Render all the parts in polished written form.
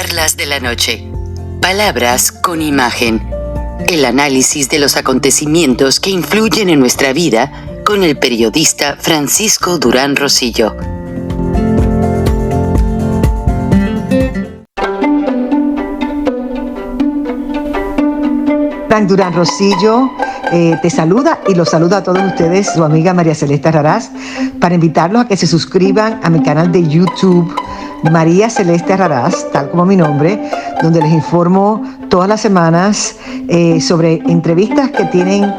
Charlas de la noche. Palabras con imagen. El análisis de los acontecimientos que influyen en nuestra vida con el periodista Francisco Durán Rosillo. Frank Durán Rosillo te saluda y los saluda a todos ustedes, su amiga María Celeste Raraz, para invitarlos a que se suscriban a mi canal de YouTube, María Celeste Raraz, tal como mi nombre, donde les informo todas las semanas sobre entrevistas que tienen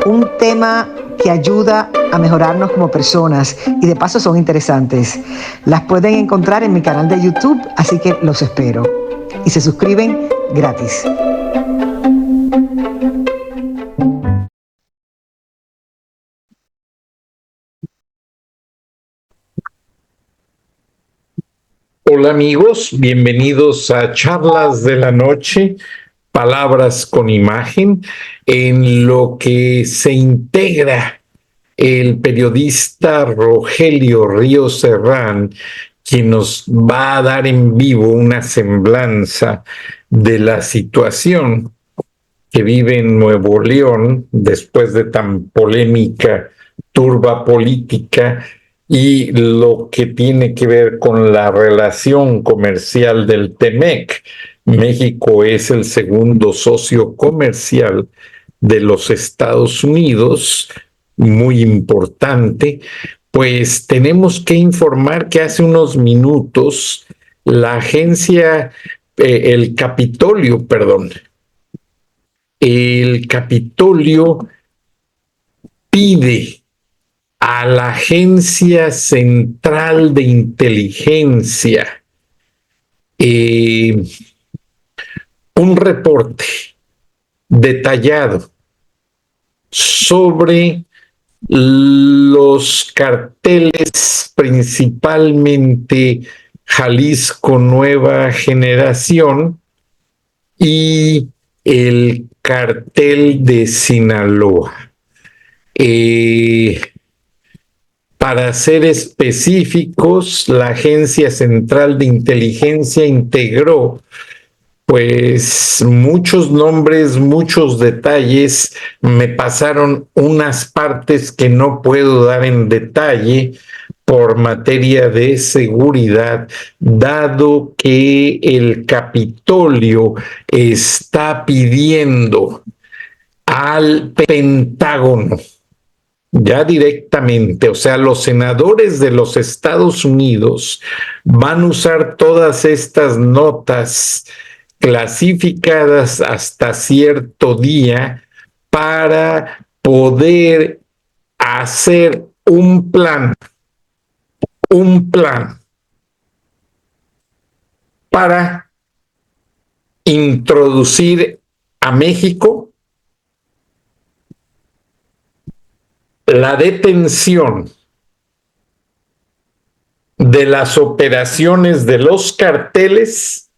un tema que ayuda a mejorarnos como personas y de paso son interesantes. Las pueden encontrar en mi canal de YouTube, así que los espero. Y se suscriben gratis. Hola amigos, bienvenidos a Charlas de la Noche, Palabras con Imagen, en lo que se integra el periodista Rogelio Ríos Herrán, quien nos va a dar en vivo una semblanza de la situación que vive en Nuevo León después de tan polémica turba política y lo que tiene que ver con la relación comercial del TEMEC. México es el segundo socio comercial de los Estados Unidos, muy importante. Pues tenemos que informar que hace unos minutos el Capitolio pide a la Agencia Central de Inteligencia un reporte detallado sobre los carteles, principalmente Jalisco Nueva Generación y el cartel de Sinaloa. Para ser específicos, la Agencia Central de Inteligencia integró pues muchos nombres, muchos detalles. Me pasaron unas partes que no puedo dar en detalle por materia de seguridad, dado que el Capitolio está pidiendo al Pentágono, ya directamente, o sea, los senadores de los Estados Unidos van a usar todas estas notas clasificadas hasta cierto día para poder hacer un plan para introducir a México la detención de las operaciones de los carteles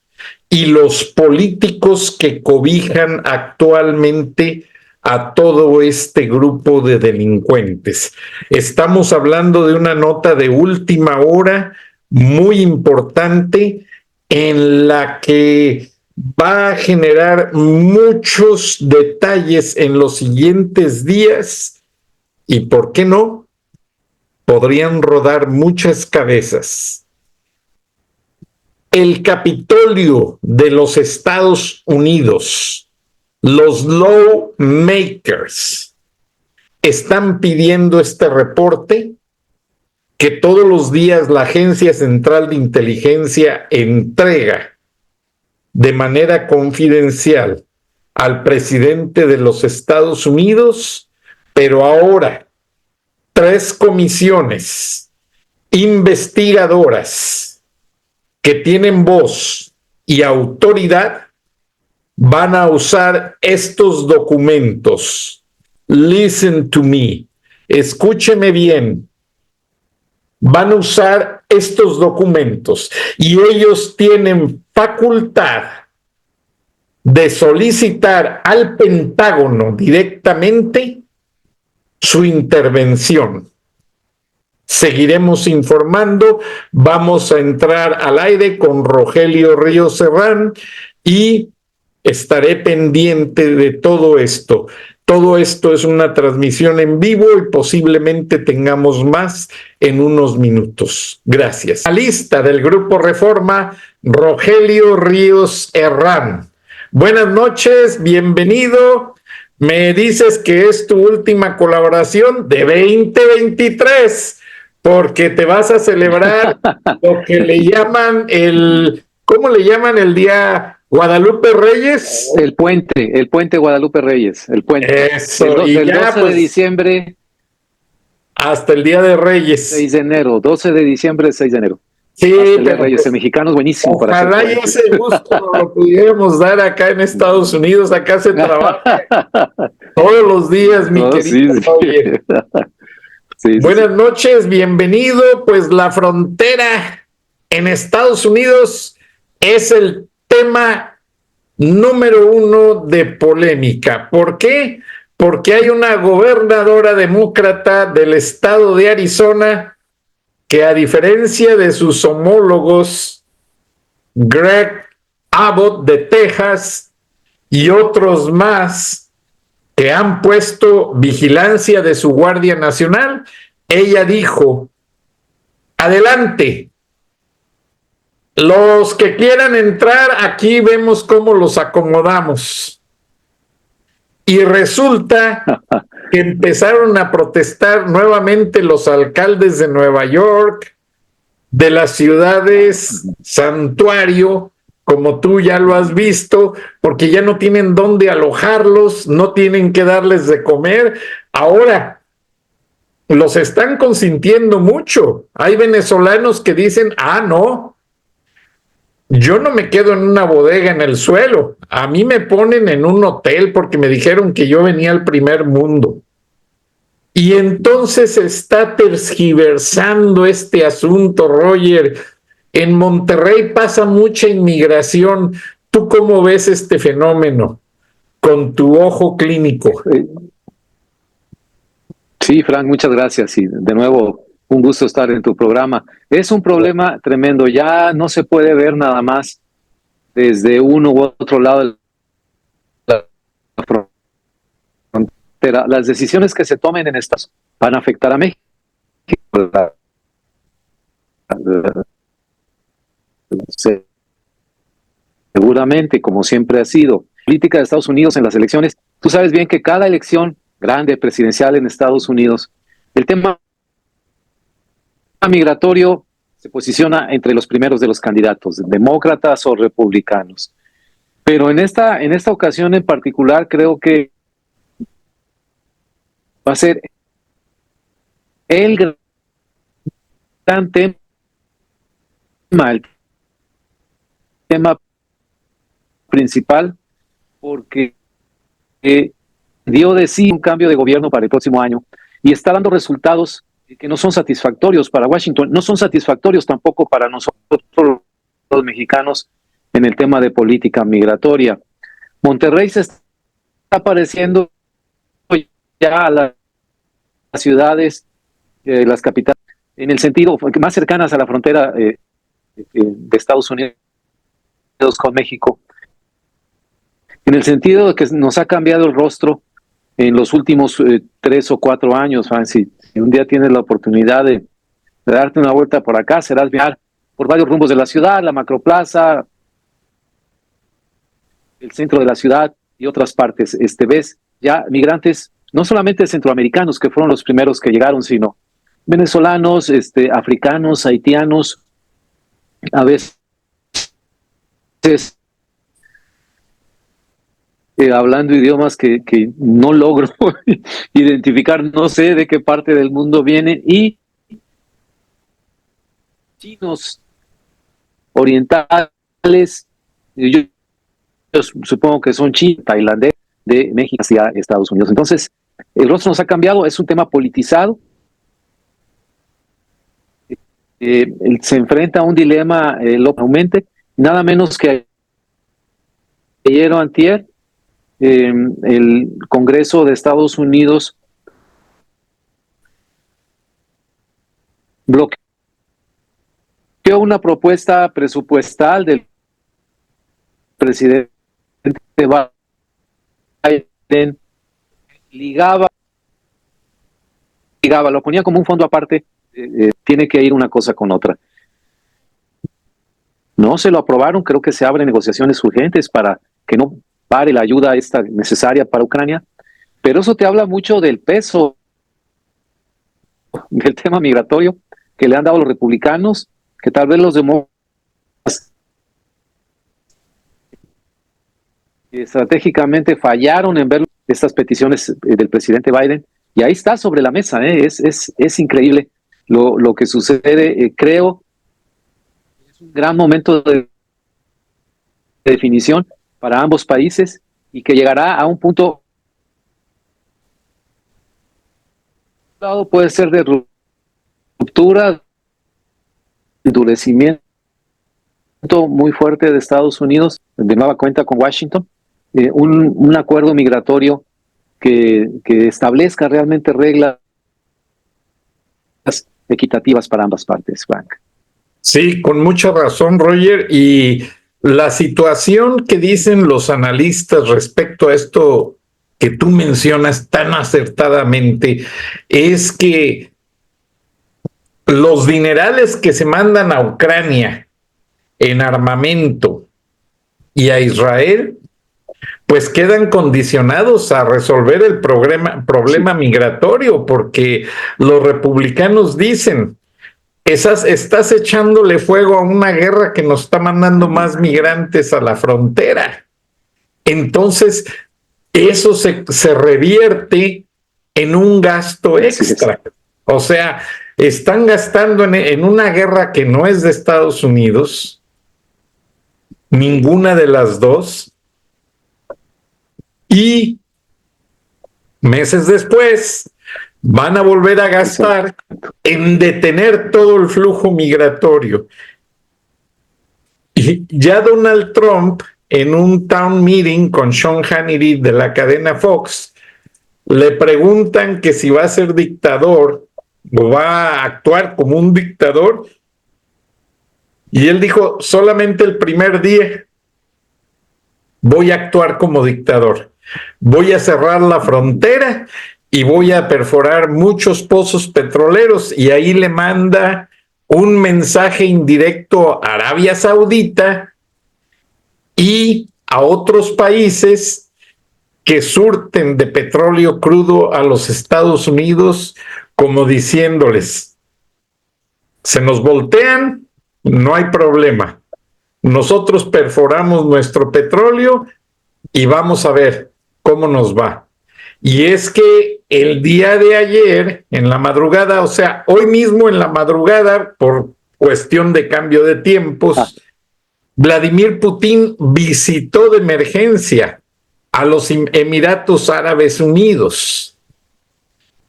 y los políticos que cobijan actualmente a todo este grupo de delincuentes. Estamos hablando de una nota de última hora muy importante en la que va a generar muchos detalles en los siguientes días y, ¿por qué no?, podrían rodar muchas cabezas. El Capitolio de los Estados Unidos, los lawmakers, están pidiendo este reporte que todos los días la Agencia Central de Inteligencia entrega de manera confidencial al presidente de los Estados Unidos, pero ahora 3 comisiones investigadoras que tienen voz y autoridad van a usar estos documentos. Listen to me. Escúcheme bien. Van a usar estos documentos y ellos tienen facultad de solicitar al Pentágono directamente su intervención. seguiremos informando. Vamos a entrar al aire con Rogelio Ríos Serrán y estaré pendiente de todo esto. Todo esto es una transmisión en vivo y posiblemente tengamos más en unos minutos. Gracias. La lista del Grupo Reforma, Rogelio Ríos Herrán. Buenas noches, bienvenido. Me dices que es tu última colaboración de 2023, porque te vas a celebrar lo que le llaman ¿cómo le llaman el día Guadalupe Reyes? El puente Guadalupe Reyes, el puente. Eso, del 12 de diciembre hasta el Día de Reyes. 6 de enero, 12 de diciembre, 6 de enero. Sí, hasta el Día de pero Reyes, el mexicano es buenísimo. Ojalá y ese gusto lo pudiéramos dar acá en Estados Unidos. Acá se trabaja todos los días, mi querido Roger. Buenas noches, bienvenido. Pues la frontera en Estados Unidos es el tema número 1 de polémica. ¿Por qué? Porque hay una gobernadora demócrata del estado de Arizona que, a diferencia de sus homólogos Greg Abbott de Texas y otros más que han puesto vigilancia de su Guardia Nacional, ella dijo: adelante, los que quieran entrar, aquí vemos cómo los acomodamos. Y resulta que empezaron a protestar nuevamente los alcaldes de Nueva York, de las ciudades santuario, como tú ya lo has visto, porque ya no tienen dónde alojarlos, no tienen que darles de comer. Ahora los están consintiendo mucho. Hay venezolanos que dicen: no, yo no me quedo en una bodega en el suelo, a mí me ponen en un hotel porque me dijeron que yo venía al primer mundo. Y entonces se está tergiversando este asunto, Roger. En Monterrey pasa mucha inmigración. ¿Tú cómo ves este fenómeno con tu ojo clínico? Sí, Frank, muchas gracias. Y de nuevo, un gusto estar en tu programa. Es un problema tremendo. Ya no se puede ver nada más desde uno u otro lado de la frontera. Las decisiones que se tomen en estas van a afectar a México. Seguramente, como siempre ha sido, política de Estados Unidos en las elecciones. Tú sabes bien que cada elección grande presidencial en Estados Unidos, el tema migratorio se posiciona entre los primeros de los candidatos, demócratas o republicanos. Pero en esta ocasión en particular creo que va a ser el gran tema, el tema principal, porque dio de sí un cambio de gobierno para el próximo año y está dando resultados que no son satisfactorios para Washington, no son satisfactorios tampoco para nosotros los mexicanos en el tema de política migratoria. Monterrey se está pareciendo ya a las ciudades, las capitales, en el sentido más cercanas a la frontera de Estados Unidos con México, en el sentido de que nos ha cambiado el rostro en los últimos 3 o 4 años, Francis. Si un día tienes la oportunidad de darte una vuelta por acá, serás viajar por varios rumbos de la ciudad, la Macroplaza, el centro de la ciudad y otras partes. Ves ya migrantes, no solamente centroamericanos, que fueron los primeros que llegaron, sino venezolanos, africanos, haitianos, a veces hablando idiomas que no logro identificar, no sé de qué parte del mundo vienen, y chinos, orientales, yo supongo que son chinos, tailandeses, de México hacia Estados Unidos. Entonces, el rostro nos ha cambiado, es un tema politizado, se enfrenta a un dilema localmente, nada menos que ayer o antier, el Congreso de Estados Unidos bloqueó una propuesta presupuestal del presidente Biden, lo ponía como un fondo aparte. Tiene que ir una cosa con otra. No se lo aprobaron, creo que se abren negociaciones urgentes para que no pare la ayuda esta necesaria para Ucrania, pero eso te habla mucho del peso del tema migratorio que le han dado los republicanos, que tal vez los demócratas estratégicamente fallaron en ver estas peticiones del presidente Biden, y ahí está sobre la mesa. Es increíble lo que sucede. Creo que es un gran momento de definición para ambos países y que llegará a un punto, puede ser de ruptura, endurecimiento muy fuerte de Estados Unidos, de nueva cuenta con Washington, un acuerdo migratorio que establezca realmente reglas equitativas para ambas partes, Frank. Sí, con mucha razón, Roger. Y la situación que dicen los analistas respecto a esto que tú mencionas tan acertadamente es que los dinerales que se mandan a Ucrania en armamento y a Israel, pues quedan condicionados a resolver el problema migratorio, porque los republicanos dicen, estás echándole fuego a una guerra que nos está mandando más migrantes a la frontera. Entonces, eso se revierte en un gasto extra. O sea, están gastando en una guerra que no es de Estados Unidos, ninguna de las dos, y meses después van a volver a gastar en detener todo el flujo migratorio. Y ya Donald Trump, en un town meeting con Sean Hannity de la cadena Fox, le preguntan que si va a ser dictador o va a actuar como un dictador, y él dijo, solamente el primer día voy a actuar como dictador. Voy a cerrar la frontera y voy a perforar muchos pozos petroleros, y ahí le manda un mensaje indirecto a Arabia Saudita y a otros países que surten de petróleo crudo a los Estados Unidos, como diciéndoles, se nos voltean, no hay problema. Nosotros perforamos nuestro petróleo y vamos a ver cómo nos va. Y es que el día de ayer, en la madrugada, o sea, hoy mismo en la madrugada, por cuestión de cambio de tiempos, Vladimir Putin visitó de emergencia a los Emiratos Árabes Unidos.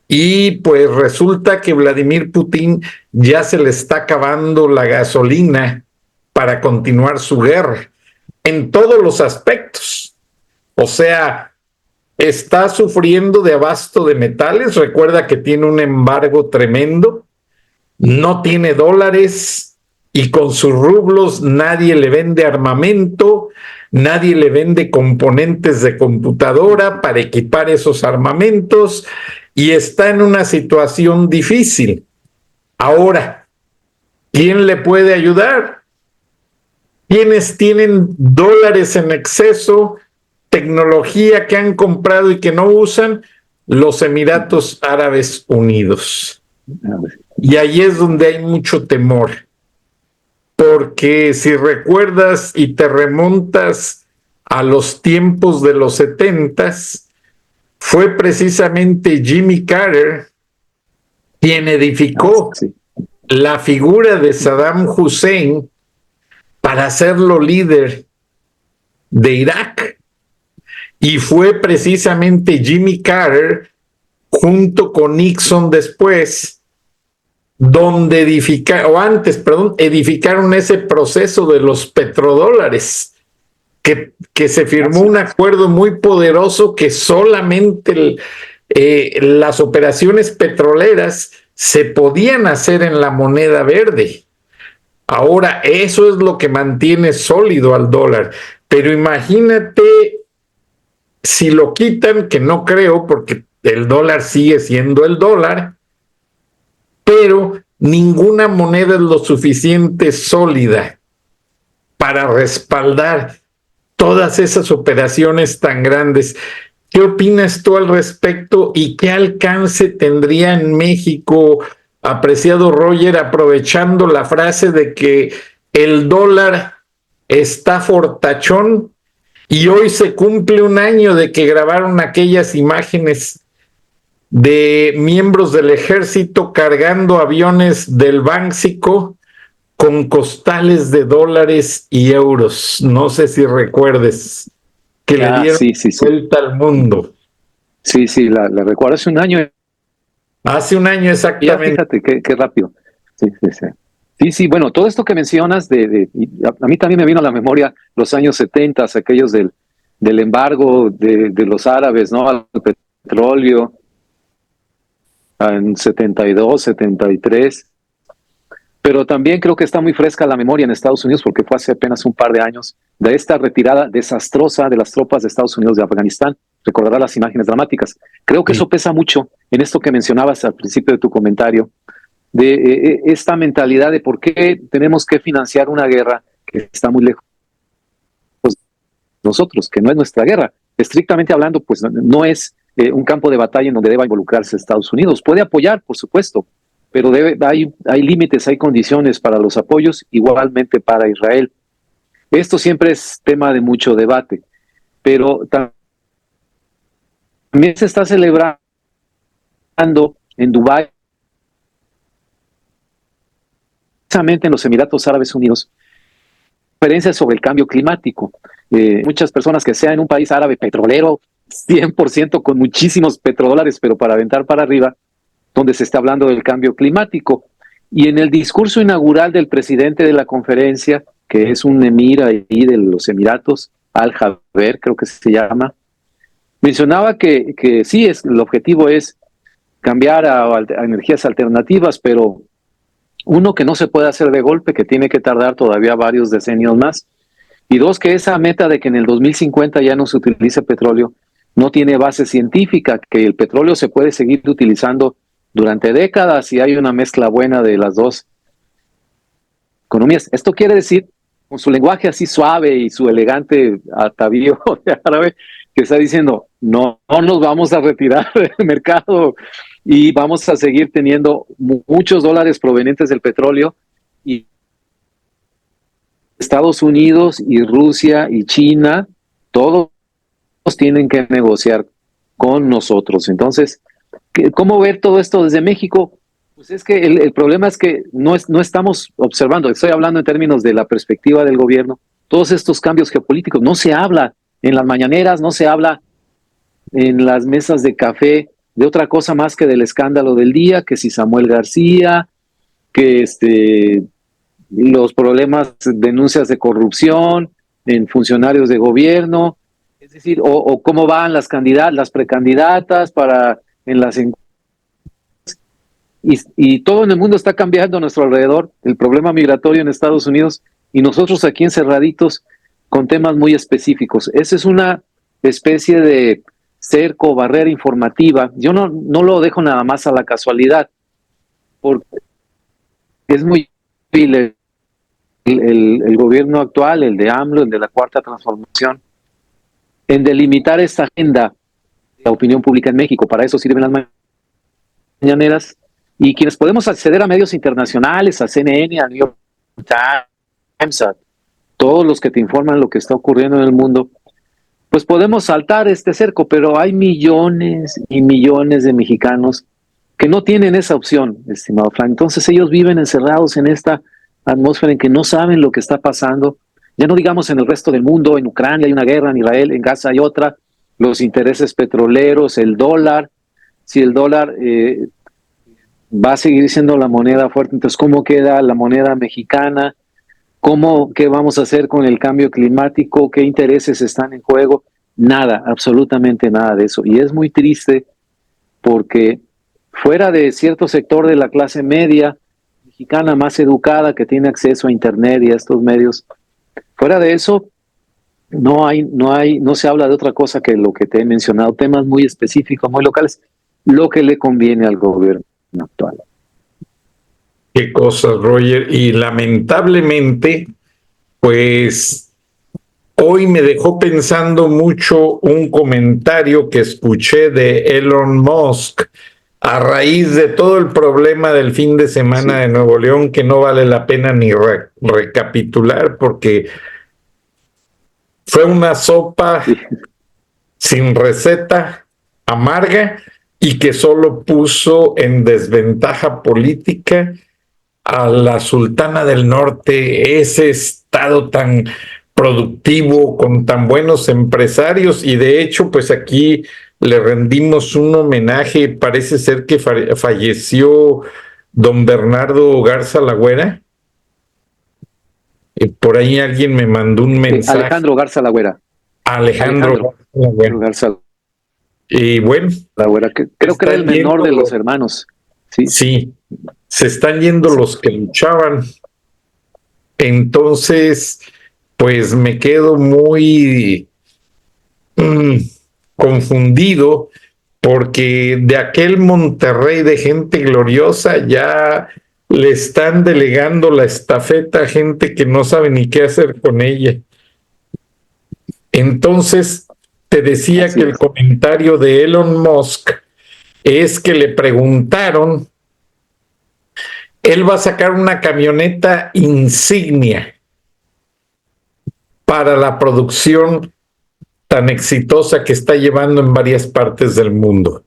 Y pues resulta que Vladimir Putin ya se le está acabando la gasolina para continuar su guerra en todos los aspectos. O sea, está sufriendo de abasto de metales. Recuerda que tiene un embargo tremendo, no tiene dólares, y con sus rublos nadie le vende armamento, nadie le vende componentes de computadora para equipar esos armamentos, y está en una situación difícil. Ahora, ¿quién le puede ayudar? ¿Quiénes tienen dólares en exceso, tecnología que han comprado y que no usan? Los Emiratos Árabes Unidos. Y ahí es donde hay mucho temor, porque si recuerdas y te remontas a los tiempos de los 70s, fue precisamente Jimmy Carter quien edificó la figura de Saddam Hussein para hacerlo líder de Irak. Y fue precisamente Jimmy Carter, junto con Nixon después, donde edificaron ese proceso de los petrodólares, que se firmó un acuerdo muy poderoso que solamente las operaciones petroleras se podían hacer en la moneda verde. Ahora, eso es lo que mantiene sólido al dólar. Pero imagínate si lo quitan, que no creo, porque el dólar sigue siendo el dólar, pero ninguna moneda es lo suficiente sólida para respaldar todas esas operaciones tan grandes. ¿Qué opinas tú al respecto y qué alcance tendría en México, apreciado Roger, aprovechando la frase de que el dólar está fortachón y hoy se cumple un año de que grabaron aquellas imágenes de miembros del ejército cargando aviones del Bánxico con costales de dólares y euros? No sé si recuerdes que le dieron vuelta al mundo. Sí, la recuerdo hace un año. Hace un año exactamente. Ya, fíjate, qué rápido. Sí, bueno, todo esto que mencionas, a mí también me vino a la memoria los años 70, aquellos del embargo de los árabes, ¿no?, al petróleo, en 72, 73. Pero también creo que está muy fresca la memoria en Estados Unidos, porque fue hace apenas un par de años de esta retirada desastrosa de las tropas de Estados Unidos de Afganistán. Recordará las imágenes dramáticas. Creo que eso pesa mucho en esto que mencionabas al principio de tu comentario, de esta mentalidad de por qué tenemos que financiar una guerra que está muy lejos de nosotros, que no es nuestra guerra. Estrictamente hablando, pues no es un campo de batalla en donde deba involucrarse Estados Unidos. Puede apoyar, por supuesto, pero hay límites, hay condiciones para los apoyos, igualmente para Israel. Esto siempre es tema de mucho debate, pero también se está celebrando en Dubái, precisamente en los Emiratos Árabes Unidos, conferencias sobre el cambio climático. Muchas personas que sean en un país árabe petrolero, 100% con muchísimos petrodólares, pero para aventar para arriba, donde se está hablando del cambio climático. Y en el discurso inaugural del presidente de la conferencia, que es un emir ahí de los Emiratos, Al-Jaber, creo que se llama, mencionaba que sí, el objetivo es cambiar a energías alternativas, pero uno, que no se puede hacer de golpe, que tiene que tardar todavía varios decenios más, y dos, que esa meta de que en el 2050 ya no se utilice petróleo no tiene base científica, que el petróleo se puede seguir utilizando durante décadas y hay una mezcla buena de las dos economías. Esto quiere decir, con su lenguaje así suave y su elegante atavío de árabe, que está diciendo, no nos vamos a retirar del mercado y vamos a seguir teniendo muchos dólares provenientes del petróleo, y Estados Unidos y Rusia y China, todos tienen que negociar con nosotros. Entonces, ¿cómo ver todo esto desde México? Pues es que el problema es que no estamos observando, estoy hablando en términos de la perspectiva del gobierno, todos estos cambios geopolíticos. No se habla en las mañaneras, no se habla en las mesas de café de otra cosa más que del escándalo del día, que si Samuel García, que los problemas, denuncias de corrupción en funcionarios de gobierno, es decir, o cómo van las precandidatas en las encuestas. Y todo en el mundo está cambiando a nuestro alrededor, el problema migratorio en Estados Unidos, y nosotros aquí encerraditos con temas muy específicos. Esa es una especie de cerco, barrera informativa. Yo no lo dejo nada más a la casualidad, porque es muy difícil el gobierno actual, el de AMLO, el de la Cuarta Transformación, en delimitar esta agenda de la opinión pública en México. Para eso sirven las mañaneras, y quienes podemos acceder a medios internacionales, a CNN, a New York Times, a todos los que te informan lo que está ocurriendo en el mundo, pues podemos saltar este cerco, pero hay millones y millones de mexicanos que no tienen esa opción, estimado Frank. Entonces ellos viven encerrados en esta atmósfera en que no saben lo que está pasando. Ya no digamos en el resto del mundo, en Ucrania hay una guerra, en Israel, en Gaza hay otra, los intereses petroleros, el dólar, si el dólar va a seguir siendo la moneda fuerte, entonces ¿cómo queda la moneda mexicana? ¿Qué vamos a hacer con el cambio climático? ¿Qué intereses están en juego? Nada, absolutamente nada de eso. Y es muy triste porque fuera de cierto sector de la clase media mexicana más educada que tiene acceso a internet y a estos medios, fuera de eso, no se habla de otra cosa que lo que te he mencionado, temas muy específicos, muy locales, lo que le conviene al gobierno actual. Qué cosas, Roger. Y lamentablemente, pues hoy me dejó pensando mucho un comentario que escuché de Elon Musk a raíz de todo el problema del fin de semana de Nuevo León, que no vale la pena ni recapitular porque fue una sopa sin receta, amarga, y que solo puso en desventaja política a la Sultana del Norte, ese estado tan productivo, con tan buenos empresarios, y de hecho, pues aquí le rendimos un homenaje. Parece ser que falleció don Bernardo Garza Lagüera. Por ahí alguien me mandó un mensaje. Alejandro Garza Lagüera. Alejandro Garza Y bueno, Lagüera, creo que era el menor de los hermanos. Sí, se están yendo los que luchaban. Entonces, pues me quedo muy confundido, porque de aquel Monterrey de gente gloriosa ya le están delegando la estafeta a gente que no sabe ni qué hacer con ella. Entonces, te decía que el comentario de Elon Musk es que le preguntaron, él va a sacar una camioneta insignia para la producción tan exitosa que está llevando en varias partes del mundo.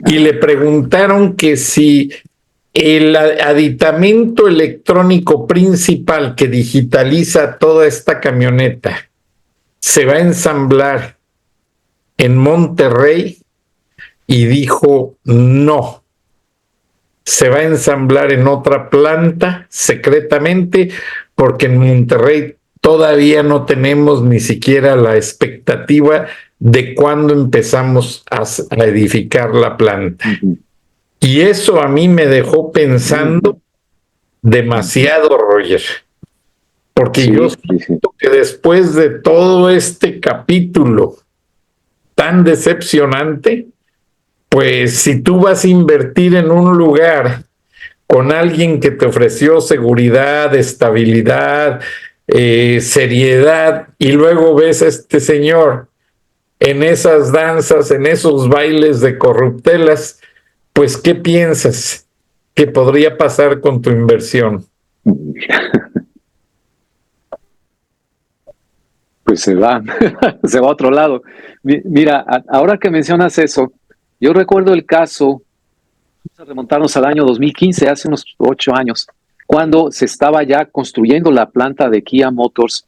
Y le preguntaron que si el aditamento electrónico principal que digitaliza toda esta camioneta se va a ensamblar en Monterrey, y dijo no, se va a ensamblar en otra planta secretamente, porque en Monterrey todavía no tenemos ni siquiera la expectativa de cuándo empezamos a edificar la planta. Y eso a mí me dejó pensando demasiado, Roger, porque yo siento que después de todo este capítulo tan decepcionante, pues si tú vas a invertir en un lugar con alguien que te ofreció seguridad, estabilidad, seriedad, y luego ves a este señor en esas danzas, en esos bailes de corruptelas, pues ¿qué piensas que podría pasar con tu inversión? Pues se va a otro lado. Mira, ahora que mencionas eso, yo recuerdo el caso, remontarnos al año 2015, hace unos 8 años, cuando se estaba ya construyendo la planta de Kia Motors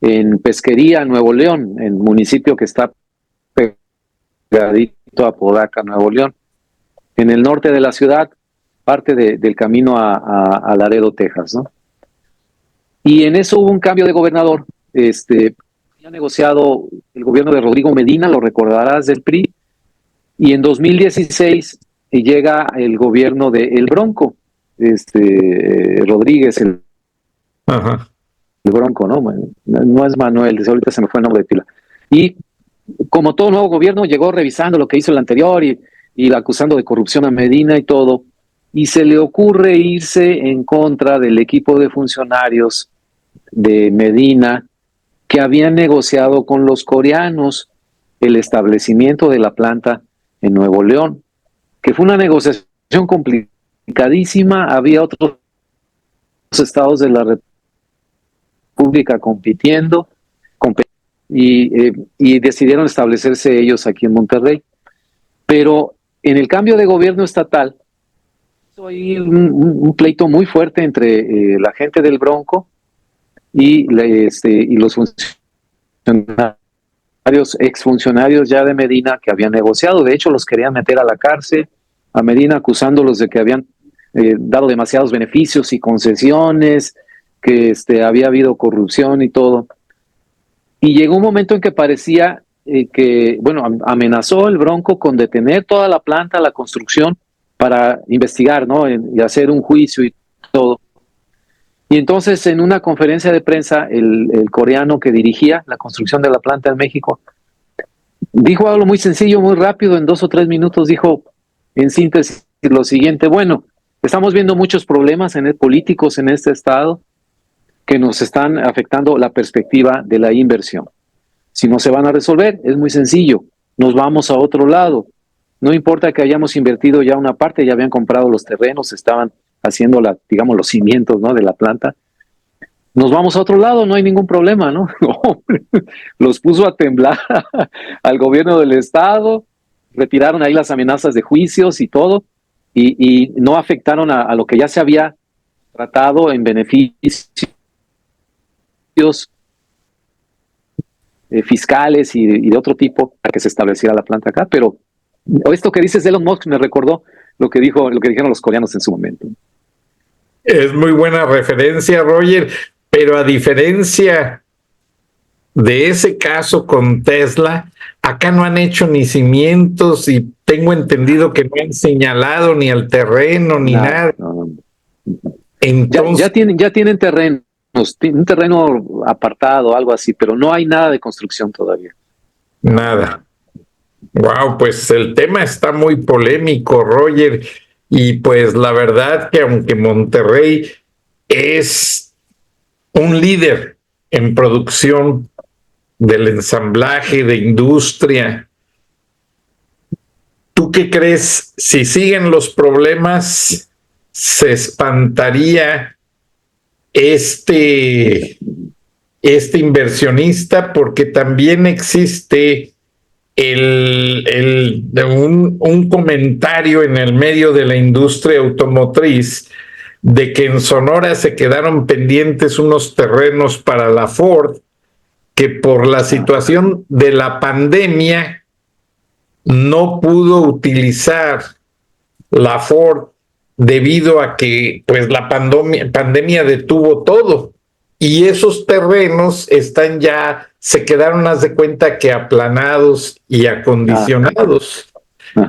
en Pesquería, Nuevo León, en un municipio que está pegadito a Podaca, Nuevo León, en el norte de la ciudad, parte del camino a Laredo, Texas, ¿no? Y en eso hubo un cambio de gobernador. Había negociado el gobierno de Rodrigo Medina, lo recordarás, del PRI, y en 2016 llega el gobierno de El Bronco, Rodríguez, el Bronco, ¿no? No es Manuel, ahorita se me fue el nombre de pila. Y como todo nuevo gobierno, llegó revisando lo que hizo el anterior y acusando de corrupción a Medina y todo, y se le ocurre irse en contra del equipo de funcionarios de Medina que habían negociado con los coreanos el establecimiento de la planta en Nuevo León, que fue una negociación complicadísima. Había otros estados de la República compitiendo y decidieron establecerse ellos aquí en Monterrey. Pero en el cambio de gobierno estatal, hay un pleito muy fuerte entre la gente del Bronco y los exfuncionarios ya de Medina que habían negociado. De hecho, los querían meter a la cárcel a Medina, acusándolos de que habían dado demasiados beneficios y concesiones, que había habido corrupción y todo. Y llegó un momento en que parecía amenazó el Bronco con detener toda la planta, la construcción, para investigar, ¿no? Y hacer un juicio y todo. Y entonces en una conferencia de prensa, el coreano que dirigía la construcción de la planta en México dijo algo muy sencillo, muy rápido, en 2 o 3 minutos dijo en síntesis lo siguiente: bueno, estamos viendo muchos problemas políticos en este estado que nos están afectando la perspectiva de la inversión. Si no se van a resolver, es muy sencillo, nos vamos a otro lado. No importa que hayamos invertido ya una parte, ya habían comprado los terrenos, estaban haciendo digamos, los cimientos, ¿no?, de la planta. Nos vamos a otro lado, no hay ningún problema, ¿no? Los puso a temblar al gobierno del estado, retiraron ahí las amenazas de juicios y todo, y no afectaron a lo que ya se había tratado en beneficios fiscales y de otro tipo para que se estableciera la planta acá. Pero esto que dices de Elon Musk me recordó lo que dijeron los coreanos en su momento. Es muy buena referencia, Roger, pero a diferencia de ese caso con Tesla, acá no han hecho ni cimientos y tengo entendido que no han señalado ni el terreno ni nada. No. Entonces, ya tienen terrenos, un terreno apartado, algo así, pero no hay nada de construcción todavía. nada. Wow, pues el tema está muy polémico, Roger, y pues la verdad que aunque Monterrey es un líder en producción del ensamblaje de industria, ¿tú qué crees? Si siguen los problemas, ¿se espantaría este inversionista? Porque también existe un comentario en el medio de la industria automotriz de que en Sonora se quedaron pendientes unos terrenos para la Ford, que por la situación de la pandemia no pudo utilizar la Ford debido a que pues la pandemia detuvo todo. Y esos terrenos se quedaron, haz de cuenta, que aplanados y acondicionados.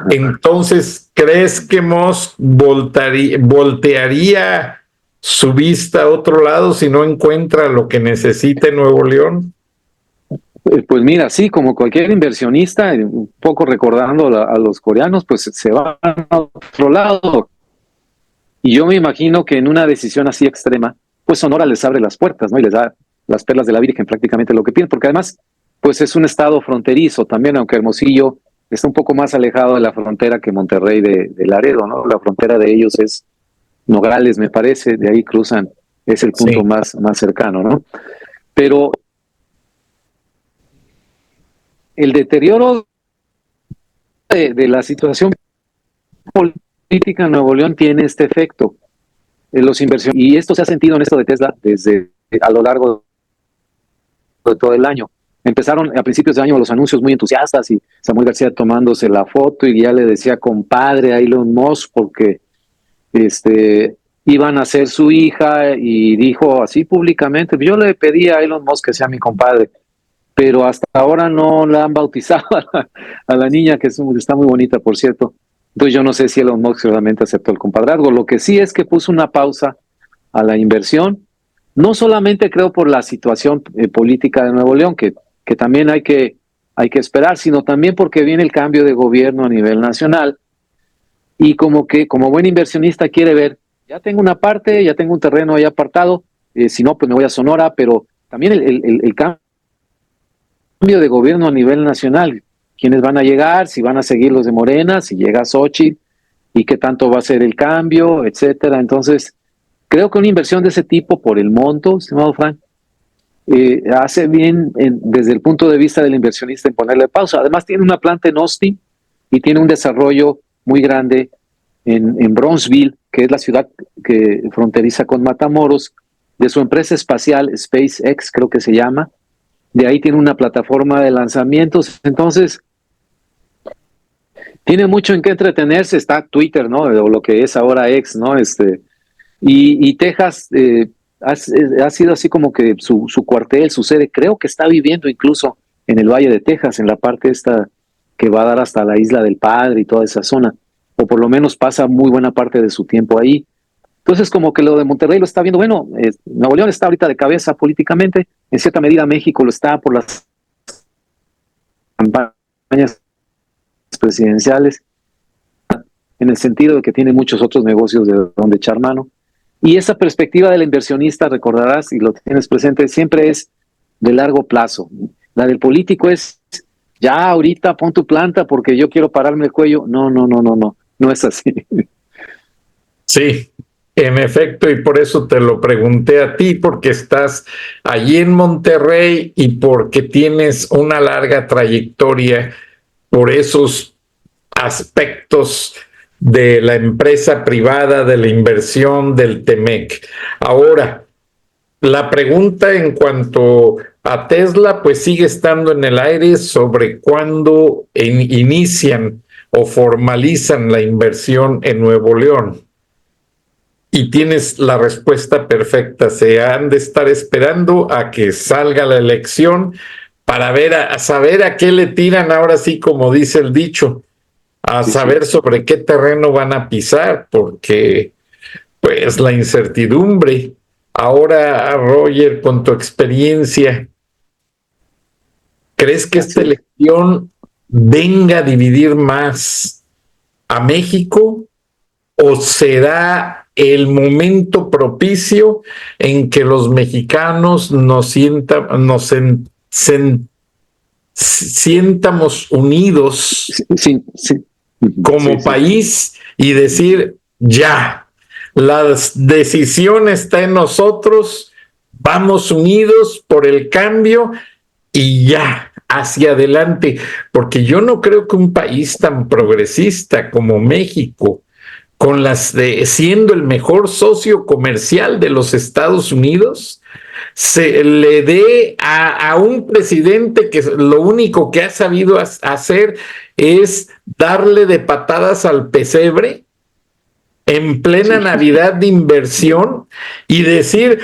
Entonces, ¿crees que Musk voltearía su vista a otro lado si no encuentra lo que necesita en Nuevo León? Pues mira, sí, como cualquier inversionista, un poco recordando a los coreanos, pues se van a otro lado. Y yo me imagino que en una decisión así extrema, pues Sonora les abre las puertas, ¿no? Y les da las perlas de la Virgen, prácticamente lo que piden, porque además, pues es un estado fronterizo también, aunque Hermosillo está un poco más alejado de la frontera que Monterrey de Laredo, ¿no? La frontera de ellos es Nogales, me parece, de ahí cruzan, es el punto más cercano, ¿no? Pero el deterioro de la situación política en Nuevo León tiene este efecto. Los inversionistas, y esto se ha sentido en esto de Tesla desde a lo largo de todo el año. Empezaron a principios de año los anuncios muy entusiastas y Samuel García tomándose la foto y ya le decía compadre a Elon Musk porque iban a ser su hija, y dijo así públicamente: yo le pedí a Elon Musk que sea mi compadre, pero hasta ahora no la han bautizado a la niña, que está muy bonita, por cierto. Entonces yo no sé si Elon Musk realmente aceptó el compadrazgo. Lo que sí es que puso una pausa a la inversión, no solamente creo por la situación política de Nuevo León, que también hay que esperar, sino también porque viene el cambio de gobierno a nivel nacional, y como buen inversionista quiere ver, ya tengo una parte, ya tengo un terreno ahí apartado, si no, pues me voy a Sonora, pero también el cambio de gobierno a nivel nacional, quiénes van a llegar, si van a seguir los de Morena, si llega Xochitl, y qué tanto va a ser el cambio, etcétera. Entonces, creo que una inversión de ese tipo, por el monto, estimado Frank, hace bien desde el punto de vista del inversionista en ponerle pausa. Además, tiene una planta en Austin y tiene un desarrollo muy grande en Bronzeville, que es la ciudad que fronteriza con Matamoros, de su empresa espacial SpaceX, creo que se llama. De ahí tiene una plataforma de lanzamientos. Entonces, tiene mucho en qué entretenerse. Está Twitter, ¿no? O lo que es ahora X, ¿no? Y Texas ha sido así como que su cuartel, su sede. Creo que está viviendo incluso en el Valle de Texas, en la parte esta que va a dar hasta la Isla del Padre y toda esa zona. o por lo menos pasa muy buena parte de su tiempo ahí. Entonces, como que lo de Monterrey lo está viendo, bueno, Nuevo León está ahorita de cabeza políticamente, en cierta medida México lo está por las campañas presidenciales, en el sentido de que tiene muchos otros negocios de donde echar mano. Y esa perspectiva del inversionista, recordarás, y lo tienes presente, siempre es de largo plazo. La del político es, ya ahorita pon tu planta porque yo quiero pararme el cuello. No, no es así. Sí, en efecto, y por eso te lo pregunté a ti, porque estás allí en Monterrey y porque tienes una larga trayectoria por esos aspectos de la empresa privada, de la inversión, del TEMEC. Ahora, la pregunta en cuanto a Tesla, pues sigue estando en el aire sobre cuándo inician o formalizan la inversión en Nuevo León. Y tienes la respuesta perfecta. Se han de estar esperando a que salga la elección para ver a saber a qué le tiran ahora sí, como dice el dicho, a saber sobre qué terreno van a pisar, porque pues la incertidumbre. Ahora, Roger, con tu experiencia, ¿crees que esta elección venga a dividir más a México o será el momento propicio en que los mexicanos sientamos unidos como país y decir, ya, la decisión está en nosotros, vamos unidos por el cambio y ya, hacia adelante? Porque yo no creo que un país tan progresista como México, con siendo el mejor socio comercial de los Estados Unidos, se le dé a un presidente que lo único que ha sabido hacer es darle de patadas al pesebre en plena Navidad de inversión y decir,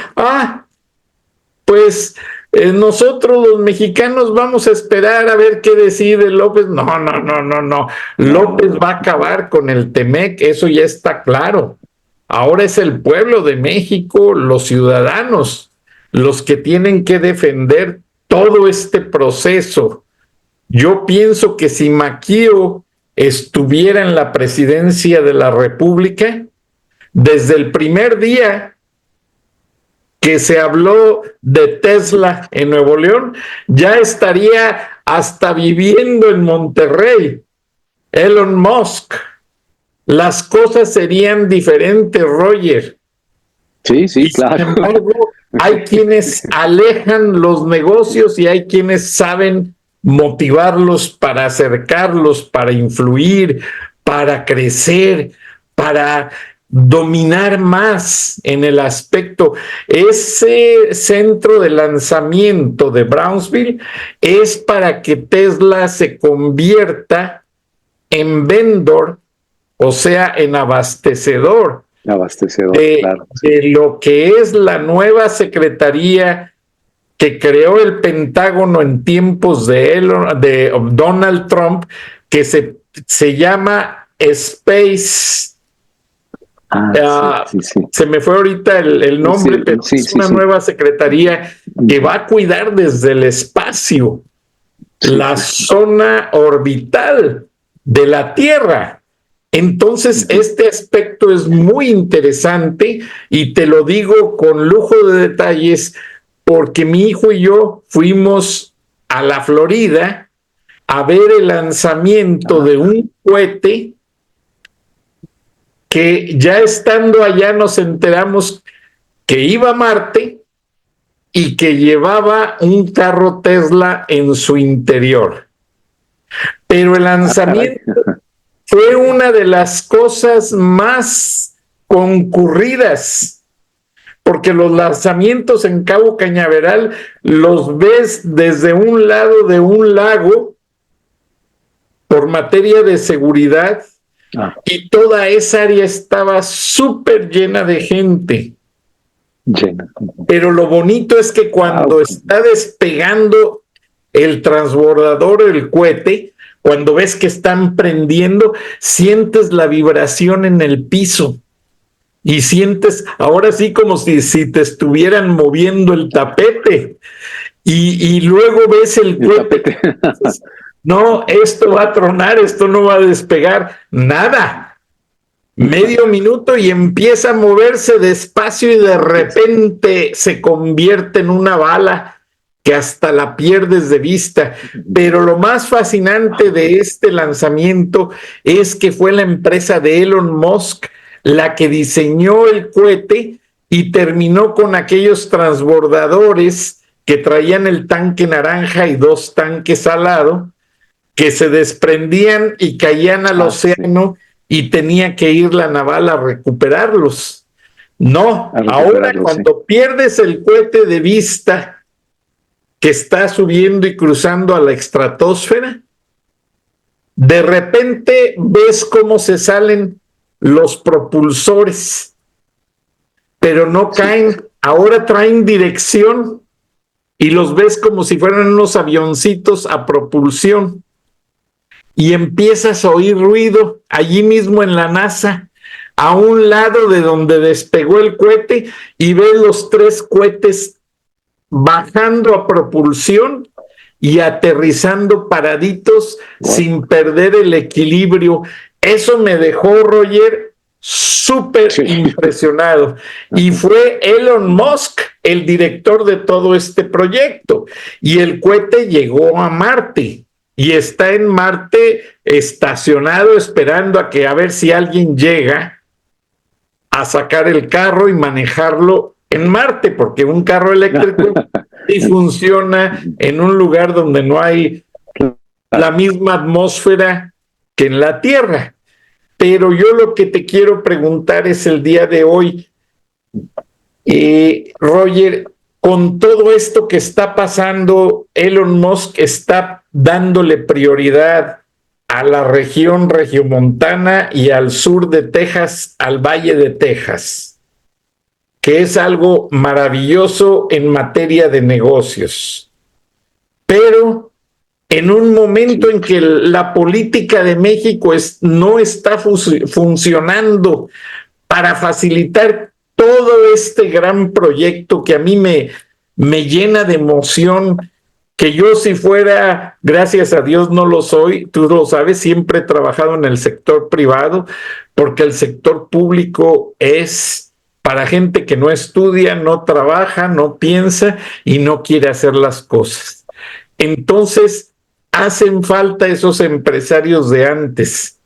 pues nosotros los mexicanos vamos a esperar a ver qué decide López. No. López va a acabar con el TEMEC, eso ya está claro. Ahora es el pueblo de México, los ciudadanos, los que tienen que defender todo este proceso. Yo pienso que si Maquio estuviera en la presidencia de la República, desde el primer día que se habló de Tesla en Nuevo León, ya estaría hasta viviendo en Monterrey. Elon Musk. Las cosas serían diferentes, Roger. Sí, claro. Sin embargo, hay quienes alejan los negocios y hay quienes saben motivarlos para acercarlos, para influir, para crecer, para dominar más en el aspecto. Ese centro de lanzamiento de Brownsville es para que Tesla se convierta en vendor, o sea, en abastecedor claro, de lo que es la nueva secretaría que creó el Pentágono en tiempos de Donald Trump, que se llama Space. Se me fue ahorita el nombre, pero es una nueva secretaría que va a cuidar desde el espacio la zona orbital de la Tierra. Entonces, este aspecto es muy interesante y te lo digo con lujo de detalles porque mi hijo y yo fuimos a la Florida a ver el lanzamiento de un cohete que ya estando allá nos enteramos que iba a Marte y que llevaba un carro Tesla en su interior. Pero el lanzamiento fue una de las cosas más concurridas, porque los lanzamientos en Cabo Cañaveral los ves desde un lado de un lago por materia de seguridad y toda esa área estaba súper llena de gente. Pero lo bonito es que cuando está despegando el transbordador, el cohete, cuando ves que están prendiendo, sientes la vibración en el piso y sientes ahora sí como si te estuvieran moviendo el tapete y luego ves el cohete. No, esto va a tronar, esto no va a despegar, nada. Medio minuto y empieza a moverse despacio y de repente se convierte en una bala que hasta la pierdes de vista. Pero lo más fascinante de este lanzamiento es que fue la empresa de Elon Musk la que diseñó el cohete y terminó con aquellos transbordadores que traían el tanque naranja y 2 tanques al lado, que se desprendían y caían al océano y tenía que ir la naval a recuperarlos. No, ahora cuando pierdes el cohete de vista que está subiendo y cruzando a la estratosfera, de repente ves cómo se salen los propulsores, pero no caen, ahora traen dirección y los ves como si fueran unos avioncitos a propulsión. Y empiezas a oír ruido allí mismo en la NASA, a un lado de donde despegó el cohete, y ves los 3 cohetes bajando a propulsión y aterrizando paraditos sin perder el equilibrio. Eso me dejó, Roger, súper impresionado. Y fue Elon Musk el director de todo este proyecto. Y el cohete llegó a Marte. Y está en Marte estacionado esperando a ver si alguien llega a sacar el carro y manejarlo en Marte, porque un carro eléctrico sí funciona en un lugar donde no hay la misma atmósfera que en la Tierra. Pero yo lo que te quiero preguntar es el día de hoy, Roger, con todo esto que está pasando, Elon Musk está dándole prioridad a la región regiomontana y al sur de Texas, al Valle de Texas, que es algo maravilloso en materia de negocios. Pero en un momento en que la política de México no está funcionando para facilitar todo este gran proyecto que a mí me llena de emoción, que yo si fuera, gracias a Dios no lo soy, tú lo sabes, siempre he trabajado en el sector privado, porque el sector público es para gente que no estudia, no trabaja, no piensa y no quiere hacer las cosas. Entonces, hacen falta esos empresarios de antes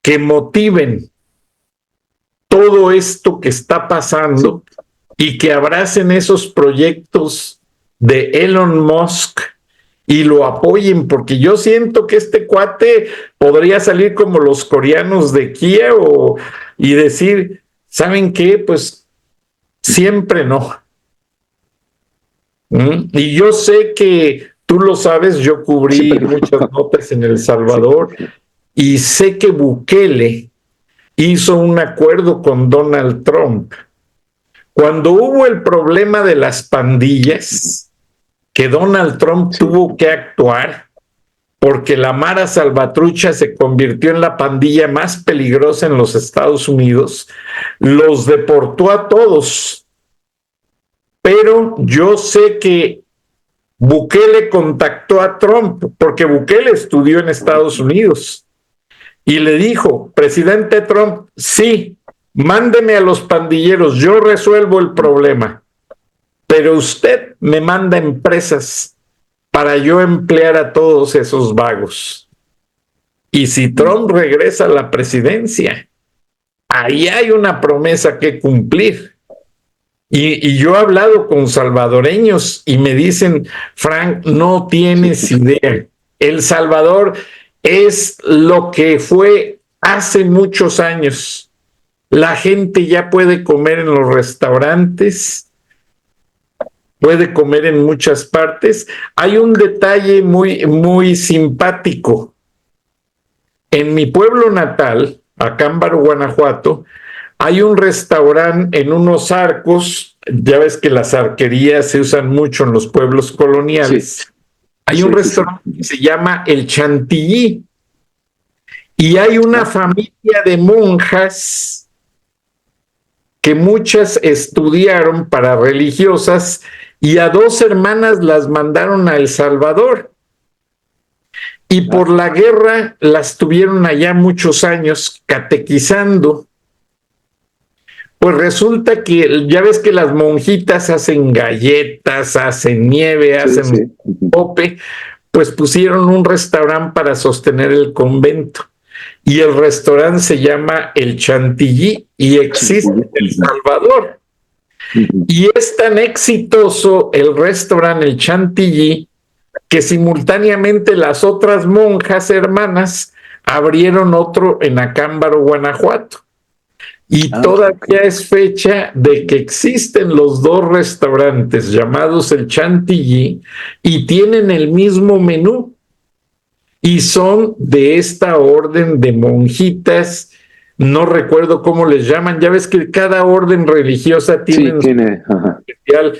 que motiven todo esto que está pasando y que abracen esos proyectos de Elon Musk y lo apoyen, porque yo siento que este cuate podría salir como los coreanos de Kia y decir, ¿saben qué? Pues siempre no. Y yo sé que tú lo sabes, yo cubrí muchas notas en El Salvador y sé que Bukele hizo un acuerdo con Donald Trump. Cuando hubo el problema de las pandillas, que Donald Trump tuvo que actuar porque la Mara Salvatrucha se convirtió en la pandilla más peligrosa en los Estados Unidos, los deportó a todos. Pero yo sé que Bukele contactó a Trump, porque Bukele estudió en Estados Unidos, y le dijo, presidente Trump, sí, mándeme a los pandilleros, yo resuelvo el problema, pero usted me manda empresas para yo emplear a todos esos vagos. Y si Trump regresa a la presidencia, ahí hay una promesa que cumplir. Y yo he hablado con salvadoreños y me dicen, Frank, no tienes idea. El Salvador es lo que fue hace muchos años. La gente ya puede comer en los restaurantes, puede comer en muchas partes. Hay un detalle muy, muy simpático. En mi pueblo natal, Acámbaro, Guanajuato, hay un restaurante en unos arcos. Ya ves que las arquerías se usan mucho en los pueblos coloniales. Sí. Hay un restaurante que se llama El Chantilly y hay una familia de monjas que muchas estudiaron para religiosas y a 2 hermanas las mandaron a El Salvador. Y por la guerra las tuvieron allá muchos años catequizando. Pues resulta que ya ves que las monjitas hacen galletas, hacen nieve, hacen pope, pues pusieron un restaurante para sostener el convento. Y el restaurante se llama El Chantilly y existe en El Salvador. Y es tan exitoso el restaurante El Chantilly que simultáneamente las otras monjas hermanas abrieron otro en Acámbaro, Guanajuato. Y todavía es fecha de que existen los 2 restaurantes llamados El Chantilly y tienen el mismo menú. Y son de esta orden de monjitas, no recuerdo cómo les llaman, ya ves que cada orden religiosa tiene especial,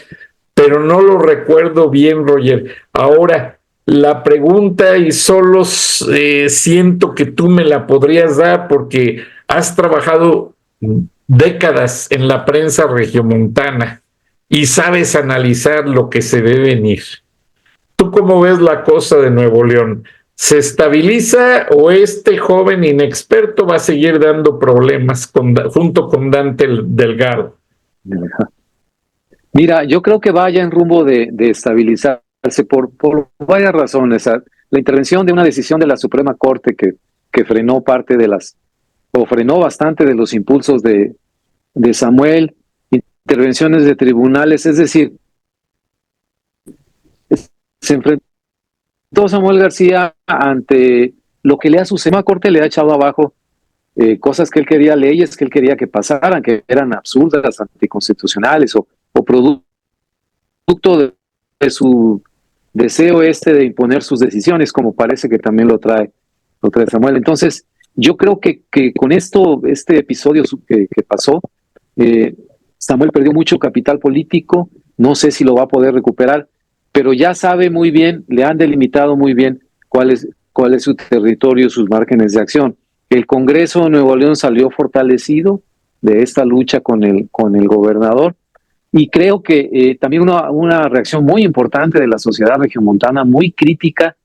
pero no lo recuerdo bien, Roger. Ahora, la pregunta, y solo siento que tú me la podrías dar porque has trabajado décadas en la prensa regiomontana y sabes analizar lo que se ve venir. ¿Tú cómo ves la cosa de Nuevo León? ¿Se estabiliza o este joven inexperto va a seguir dando problemas junto con Dante Delgado? Mira, yo creo que vaya en rumbo de estabilizarse por varias razones. La intervención de una decisión de la Suprema Corte que frenó parte de frenó bastante de los impulsos de Samuel, intervenciones de tribunales, es decir, se enfrentó Samuel García ante lo que le ha sucedido. La Corte le ha echado abajo cosas que él quería, leyes que él quería que pasaran, que eran absurdas, anticonstitucionales o producto de su deseo de imponer sus decisiones, como parece que también lo trae Samuel. Entonces, yo creo que con este episodio que pasó, Samuel perdió mucho capital político, no sé si lo va a poder recuperar, pero ya sabe muy bien, le han delimitado muy bien cuál es su territorio, sus márgenes de acción. El Congreso de Nuevo León salió fortalecido de esta lucha con el gobernador, y creo que también una reacción muy importante de la sociedad regiomontana, muy crítica,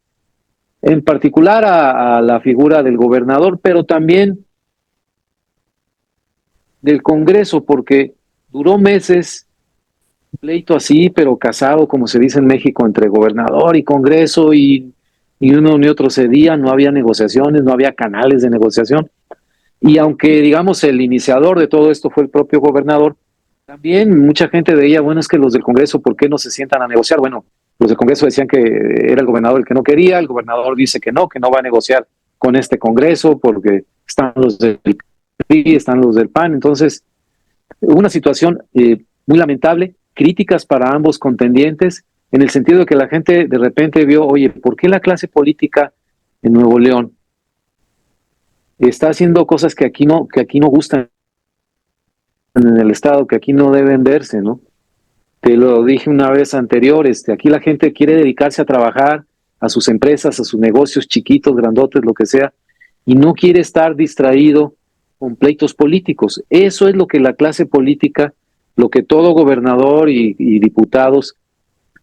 en particular a la figura del gobernador, pero también del Congreso, porque duró meses pleito así, pero casado, como se dice en México, entre gobernador y Congreso, y uno ni otro cedía, no había negociaciones, no había canales de negociación. Y aunque, digamos, el iniciador de todo esto fue el propio gobernador, también mucha gente veía, bueno, es que los del Congreso, ¿por qué no se sientan a negociar? Bueno, los del Congreso decían que era el gobernador el que no quería, el gobernador dice que no va a negociar con este Congreso porque están los del PRI, están los del PAN. Entonces, una situación muy lamentable, críticas para ambos contendientes, en el sentido de que la gente de repente vio, oye, ¿por qué la clase política en Nuevo León está haciendo cosas que aquí no gustan en el Estado, que aquí no deben verse, ¿no? Te lo dije una vez anterior, aquí la gente quiere dedicarse a trabajar, a sus empresas, a sus negocios chiquitos, grandotes, lo que sea, y no quiere estar distraído con pleitos políticos. Eso es lo que la clase política, lo que todo gobernador y diputados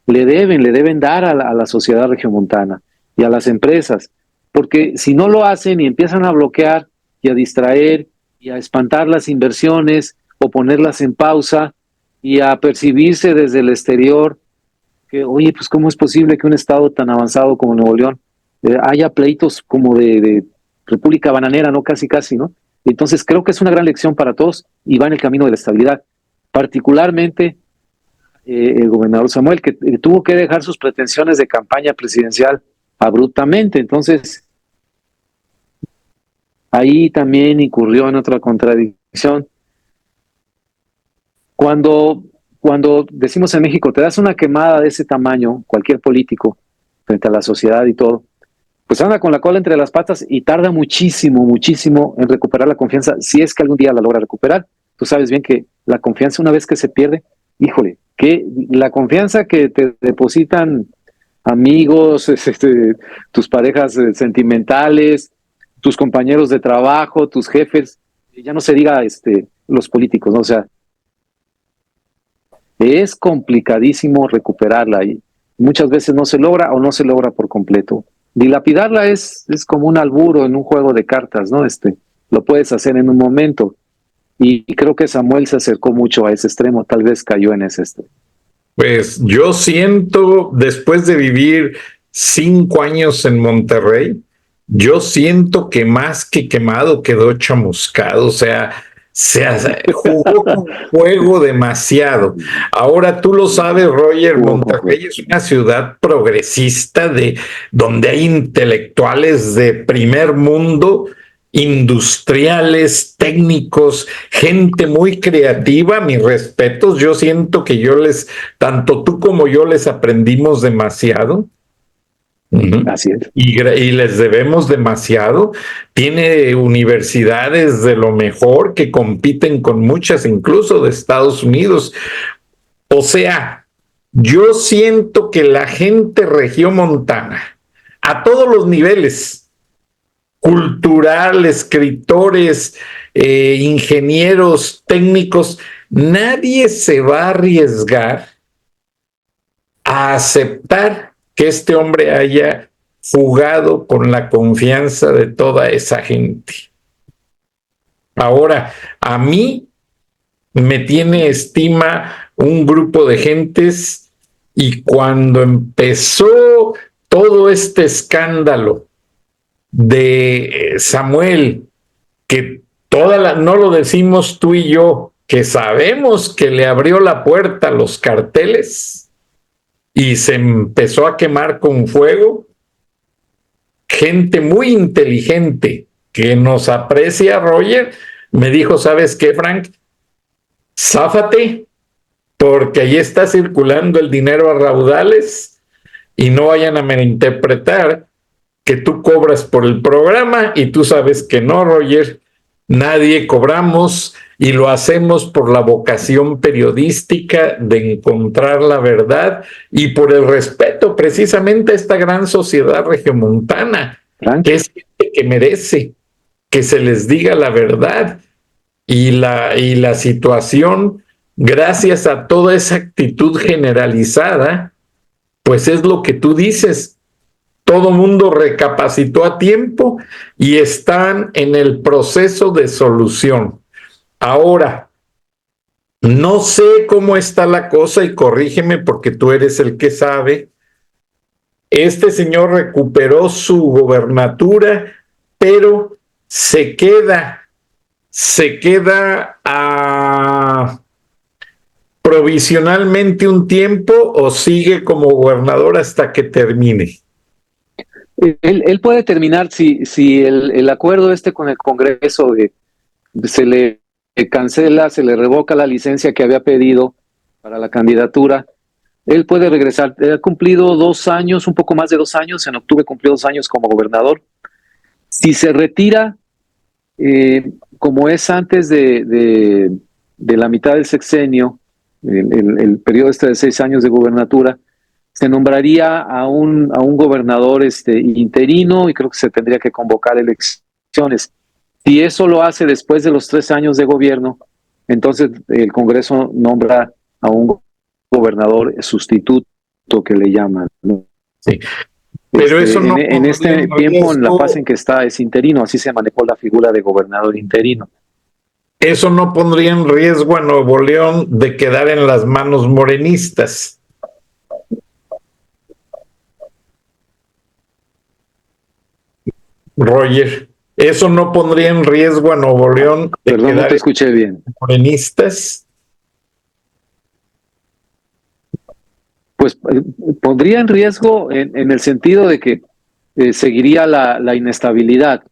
le deben dar a la sociedad regiomontana y a las empresas, porque si no lo hacen y empiezan a bloquear y a distraer y a espantar las inversiones o ponerlas en pausa y a percibirse desde el exterior que, oye, pues ¿cómo es posible que un estado tan avanzado como Nuevo León haya pleitos como de República Bananera, ¿no? Casi, ¿no? Entonces creo que es una gran lección para todos y va en el camino de la estabilidad. Particularmente el gobernador Samuel, que tuvo que dejar sus pretensiones de campaña presidencial abruptamente. Entonces, ahí también incurrió en otra contradicción. Cuando decimos en México, te das una quemada de ese tamaño, cualquier político, frente a la sociedad y todo, pues anda con la cola entre las patas y tarda muchísimo en recuperar la confianza, si es que algún día la logra recuperar. Tú sabes bien que la confianza, una vez que se pierde, híjole, que la confianza que te depositan amigos, tus parejas sentimentales, tus compañeros de trabajo, tus jefes, ya no se diga los políticos, ¿no? O sea, es complicadísimo recuperarla y muchas veces no se logra o no se logra por completo. Dilapidarla es como un alburo en un juego de cartas, ¿no? Lo puedes hacer en un momento. Y creo que Samuel se acercó mucho a ese extremo, tal vez cayó en ese extremo. Pues yo siento, después de vivir 5 años en Monterrey, yo siento que más que quemado quedó chamuscado, o sea, jugó con fuego demasiado. Ahora tú lo sabes, Roger, Monterrey es una ciudad progresista donde hay intelectuales de primer mundo, industriales, técnicos, gente muy creativa. Mis respetos, yo siento que tanto tú como yo les aprendimos demasiado. Así es. Y les debemos demasiado. Tiene universidades de lo mejor que compiten con muchas, incluso de Estados Unidos. O sea, yo siento que la gente regiomontana, a todos los niveles, cultural, escritores, ingenieros, técnicos, nadie se va a arriesgar a aceptar que este hombre haya jugado con la confianza de toda esa gente. Ahora, a mí me tiene estima un grupo de gentes y cuando empezó todo este escándalo de Samuel, que no lo decimos tú y yo, que sabemos que le abrió la puerta a los carteles, y se empezó a quemar con fuego, gente muy inteligente que nos aprecia, Roger, me dijo, ¿sabes qué, Frank? Záfate, porque ahí está circulando el dinero a raudales y no vayan a malinterpretar que tú cobras por el programa y tú sabes que no, Roger, nadie cobramos y lo hacemos por la vocación periodística de encontrar la verdad y por el respeto precisamente a esta gran sociedad regiomontana, que es gente que merece que se les diga la verdad y la situación, gracias a toda esa actitud generalizada, pues es lo que tú dices. Todo mundo recapacitó a tiempo y están en el proceso de solución. Ahora, no sé cómo está la cosa y corrígeme porque tú eres el que sabe. Este señor recuperó su gobernatura, pero se queda provisionalmente un tiempo o sigue como gobernador hasta que termine. Él puede terminar si el acuerdo con el Congreso se le cancela, se le revoca la licencia que había pedido para la candidatura. Él puede regresar. Él ha cumplido 2 años, un poco más de 2 años. En octubre cumplió 2 años como gobernador. Si se retira, como es antes de la mitad del sexenio, el periodo de 6 años de gubernatura, se nombraría a un gobernador interino y creo que se tendría que convocar elecciones. Si eso lo hace después de los 3 años de gobierno, entonces el Congreso nombra a un gobernador sustituto que le llaman, ¿no? Sí. Pero eso no en este tiempo, en la fase en que está, es interino, así se manejó la figura de gobernador interino. Eso no pondría en riesgo a Nuevo León de quedar en las manos morenistas. Roger, ¿eso no pondría en riesgo a Nuevo León de Perdón, quedar no te escuché bien. morenistas? Pues pondría en riesgo en el sentido de que seguiría la inestabilidad.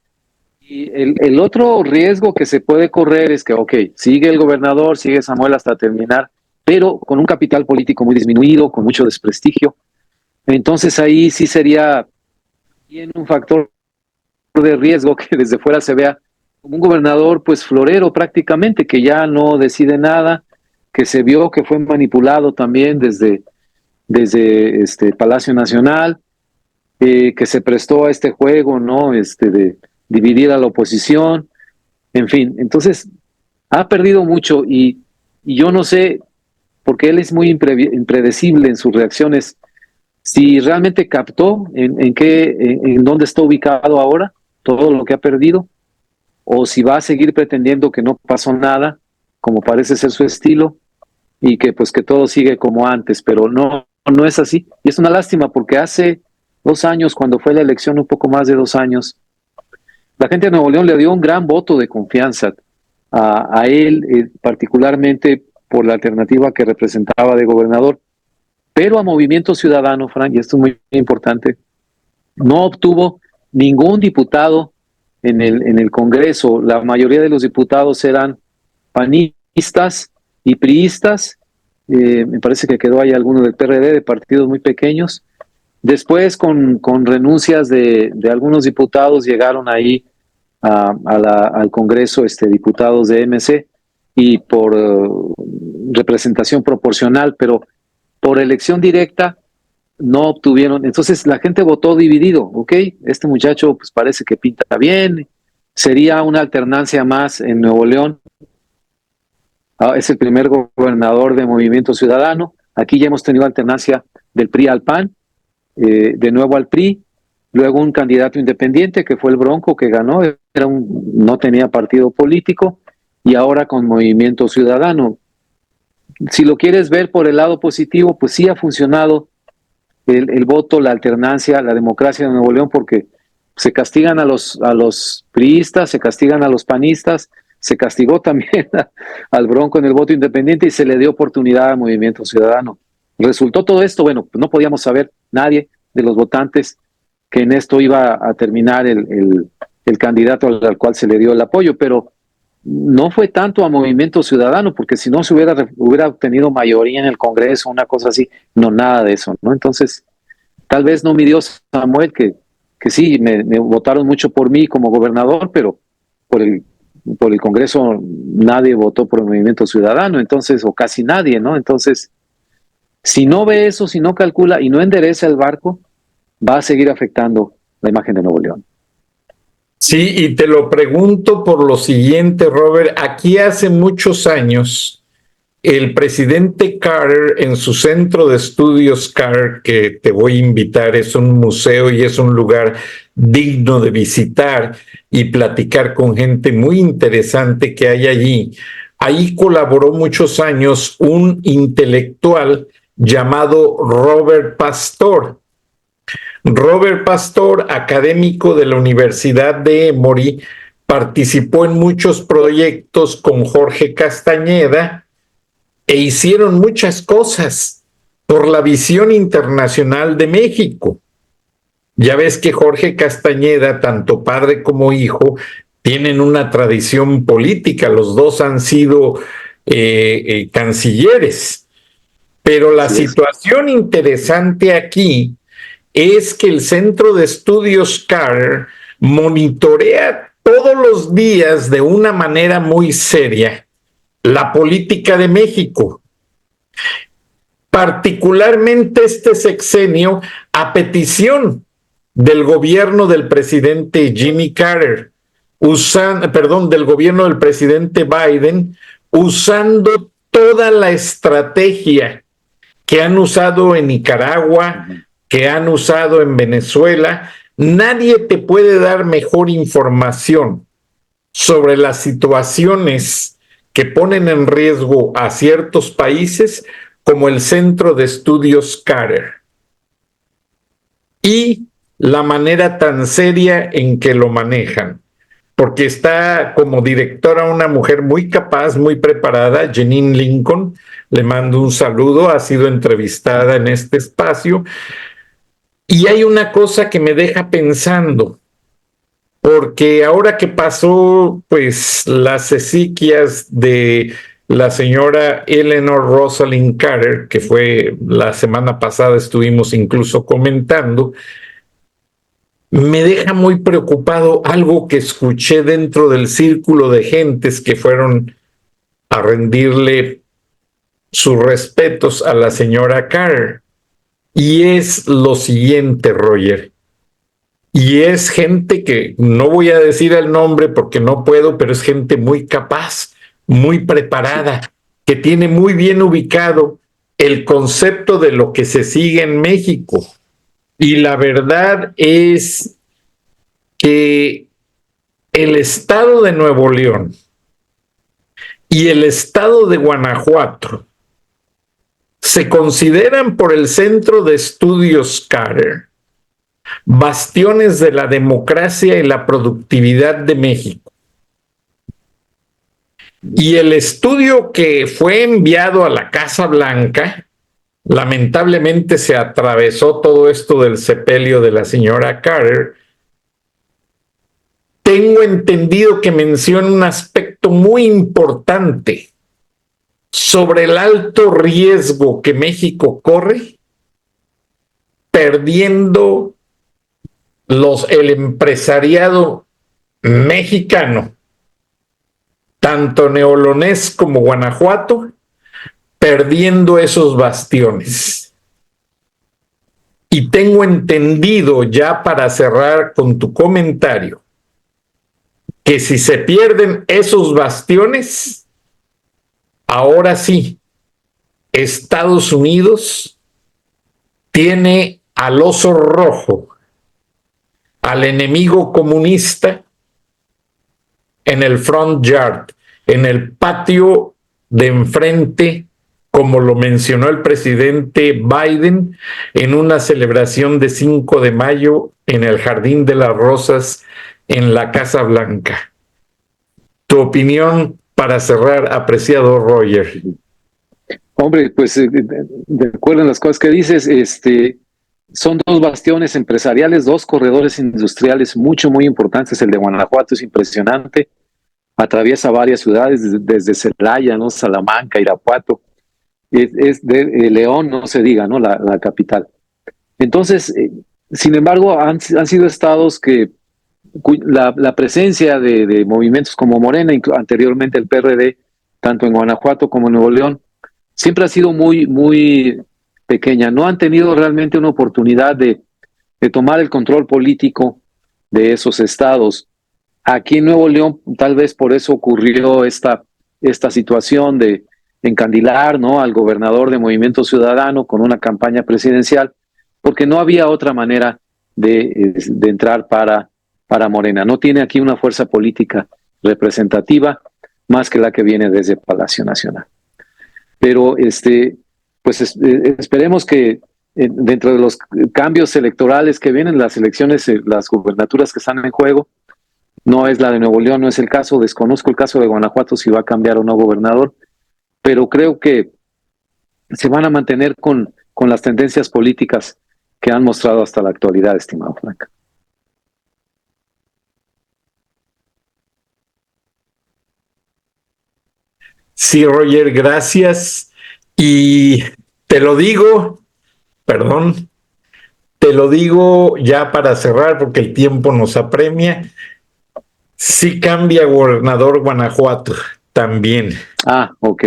Y el otro riesgo que se puede correr es que, sigue el gobernador, sigue Samuel hasta terminar, pero con un capital político muy disminuido, con mucho desprestigio. Entonces ahí sí sería bien un factor de riesgo que desde fuera se vea como un gobernador pues florero prácticamente, que ya no decide nada, que se vio que fue manipulado también desde desde Palacio Nacional, que se prestó a este juego, ¿no? De dividir a la oposición, en fin. Entonces, ha perdido mucho y yo no sé, porque él es muy impredecible en sus reacciones, si realmente captó en dónde está ubicado ahora, todo lo que ha perdido, o si va a seguir pretendiendo que no pasó nada, como parece ser su estilo, y que pues que todo sigue como antes, pero no es así. Y es una lástima porque hace 2 años, cuando fue la elección, un poco más de 2 años, la gente de Nuevo León le dio un gran voto de confianza a él, particularmente por la alternativa que representaba de gobernador, pero a Movimiento Ciudadano, Frank, y esto es muy importante, no obtuvo ningún diputado en el Congreso. La mayoría de los diputados eran panistas y priistas. Me parece que quedó ahí alguno del PRD, de partidos muy pequeños. Después, con renuncias de algunos diputados, llegaron ahí al Congreso diputados de MC y por representación proporcional, pero por elección directa no obtuvieron. Entonces la gente votó dividido, ¿ok? Este muchacho pues parece que pinta bien, sería una alternancia más en Nuevo León. Es el primer gobernador de Movimiento Ciudadano. Aquí ya hemos tenido alternancia del PRI al PAN, de nuevo al PRI, luego un candidato independiente que fue el Bronco, que ganó, no tenía partido político, y ahora con Movimiento Ciudadano. Si lo quieres ver por el lado positivo, pues sí ha funcionado el voto, la alternancia, la democracia de Nuevo León, porque se castigan a los priistas, se castigan a los panistas, se castigó también al Bronco en el voto independiente y se le dio oportunidad al Movimiento Ciudadano. Resultó todo esto, bueno, pues no podíamos saber nadie de los votantes que en esto iba a terminar el candidato al cual se le dio el apoyo, pero no fue tanto a Movimiento Ciudadano, porque si no se hubiera obtenido mayoría en el Congreso, una cosa así, no, nada de eso, ¿no? Entonces, tal vez no midió Samuel, que sí, me votaron mucho por mí como gobernador, pero por el Congreso nadie votó por el Movimiento Ciudadano, entonces, o casi nadie, ¿no? Entonces, si no ve eso, si no calcula y no endereza el barco, va a seguir afectando la imagen de Nuevo León. Sí, y te lo pregunto por lo siguiente, Robert. Aquí hace muchos años, el presidente Carter, en su centro de estudios Carter, que te voy a invitar, es un museo y es un lugar digno de visitar y platicar con gente muy interesante que hay allí. Ahí colaboró muchos años un intelectual llamado Robert Pastor. Robert Pastor, académico de la Universidad de Emory, participó en muchos proyectos con Jorge Castañeda e hicieron muchas cosas por la visión internacional de México. Ya ves que Jorge Castañeda, tanto padre como hijo, tienen una tradición política, los dos han sido cancilleres, pero la situación interesante aquí es que el Centro de Estudios Carter monitorea todos los días de una manera muy seria la política de México, particularmente este sexenio a petición del gobierno del presidente Jimmy Carter, del gobierno del presidente Biden, usando toda la estrategia que han usado en Nicaragua, que han usado en Venezuela. Nadie te puede dar mejor información sobre las situaciones que ponen en riesgo a ciertos países como el Centro de Estudios Carter. Y la manera tan seria en que lo manejan, porque está como directora una mujer muy capaz, muy preparada, Jeanine Lincoln, le mando un saludo, ha sido entrevistada en este espacio. Y hay una cosa que me deja pensando, porque ahora que pasó pues las exequias de la señora Eleanor Rosalind Carter, que fue la semana pasada, estuvimos incluso comentando, me deja muy preocupado algo que escuché dentro del círculo de gentes que fueron a rendirle sus respetos a la señora Carter. Y es lo siguiente, Roger. Y es gente que no voy a decir el nombre porque no puedo, pero es gente muy capaz, muy preparada, que tiene muy bien ubicado el concepto de lo que se sigue en México. Y la verdad es que el estado de Nuevo León y el estado de Guanajuato se consideran por el Centro de Estudios Carter bastiones de la democracia y la productividad de México. Y el estudio que fue enviado a la Casa Blanca, lamentablemente se atravesó todo esto del sepelio de la señora Carter. Tengo entendido que menciona un aspecto muy importante sobre el alto riesgo que México corre perdiendo el empresariado mexicano, tanto neolonés como Guanajuato, perdiendo esos bastiones. Y tengo entendido, ya para cerrar con tu comentario, que si se pierden esos bastiones, ahora sí, Estados Unidos tiene al oso rojo, al enemigo comunista, en el front yard, en el patio de enfrente, como lo mencionó el presidente Biden en una celebración de 5 de mayo en el Jardín de las Rosas en la Casa Blanca. Tu opinión para cerrar, apreciado Roger. Hombre, pues de acuerdo en las cosas que dices, son dos bastiones empresariales, dos corredores industriales muy importantes. El de Guanajuato es impresionante, atraviesa varias ciudades, desde Celaya, ¿no? Salamanca, Irapuato, es de León, no se diga, ¿no? La capital. Entonces, sin embargo, han sido estados que la presencia de movimientos como Morena, anteriormente el PRD, tanto en Guanajuato como en Nuevo León, siempre ha sido muy pequeña. No han tenido realmente una oportunidad de tomar el control político de esos estados. Aquí en Nuevo León, tal vez por eso ocurrió esta situación de encandilar, ¿no?, al gobernador de Movimiento Ciudadano con una campaña presidencial, porque no había otra manera de entrar para Morena. No tiene aquí una fuerza política representativa más que la que viene desde Palacio Nacional. Pero pues esperemos que dentro de los cambios electorales que vienen, las elecciones, las gubernaturas que están en juego, no es la de Nuevo León, no es el caso, desconozco el caso de Guanajuato si va a cambiar o no gobernador, pero creo que se van a mantener con las tendencias políticas que han mostrado hasta la actualidad, estimado Frank. Sí, Roger, gracias. Y te lo digo, perdón, te lo digo ya para cerrar porque el tiempo nos apremia. Sí cambia gobernador Guanajuato también. Ah, ok.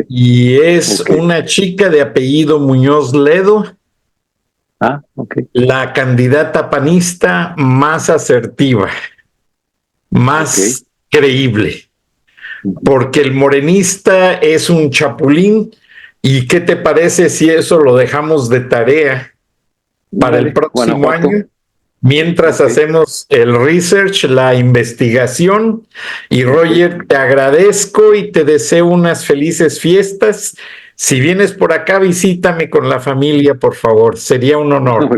Y es una chica de apellido Muñoz Ledo. Ah, ok. La candidata panista más asertiva, más creíble. Porque el morenista es un chapulín. ¿Y qué te parece si eso lo dejamos de tarea para el próximo año? Mientras hacemos el research, la investigación. Y Roger, te agradezco y te deseo unas felices fiestas. Si vienes por acá, visítame con la familia, por favor. Sería un honor.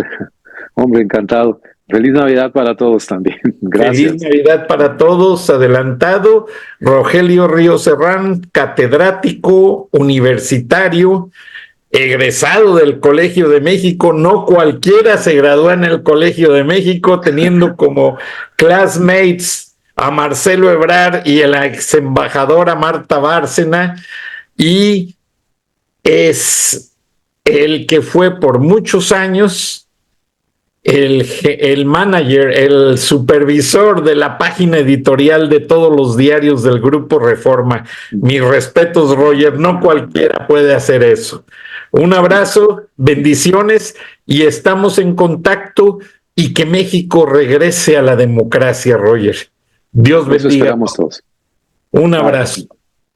Hombre, encantado. Feliz Navidad para todos también. Gracias. Feliz Navidad para todos, adelantado. Rogelio Ríos Serrán, catedrático universitario, egresado del Colegio de México. No cualquiera se gradúa en el Colegio de México, teniendo como classmates a Marcelo Ebrard y a la ex embajadora Marta Bárcena, y es el que fue por muchos años el manager, el supervisor de la página editorial de todos los diarios del Grupo Reforma. Mis respetos, Roger, no cualquiera puede hacer eso. Un abrazo, bendiciones y estamos en contacto y que México regrese a la democracia, Roger. Dios bendiga. Eso esperamos todos. Un abrazo.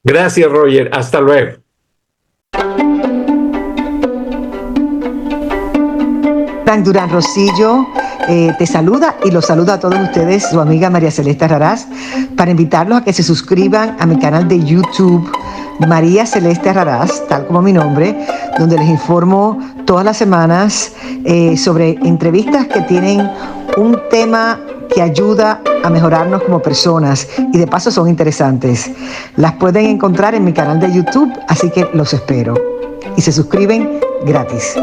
Gracias, Roger. Hasta luego. Frank Durán Rosillo te saluda y los saluda a todos ustedes, su amiga María Celeste Raraz, para invitarlos a que se suscriban a mi canal de YouTube, María Celeste Raraz, tal como mi nombre, donde les informo todas las semanas sobre entrevistas que tienen un tema que ayuda a mejorarnos como personas y de paso son interesantes. Las pueden encontrar en mi canal de YouTube, así que los espero. Y se suscriben gratis.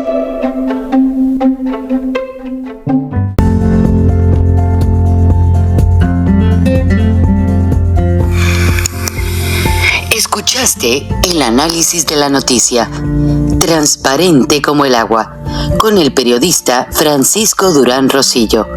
Escuchaste el análisis de la noticia, transparente como el agua, con el periodista Francisco Durán Rosillo.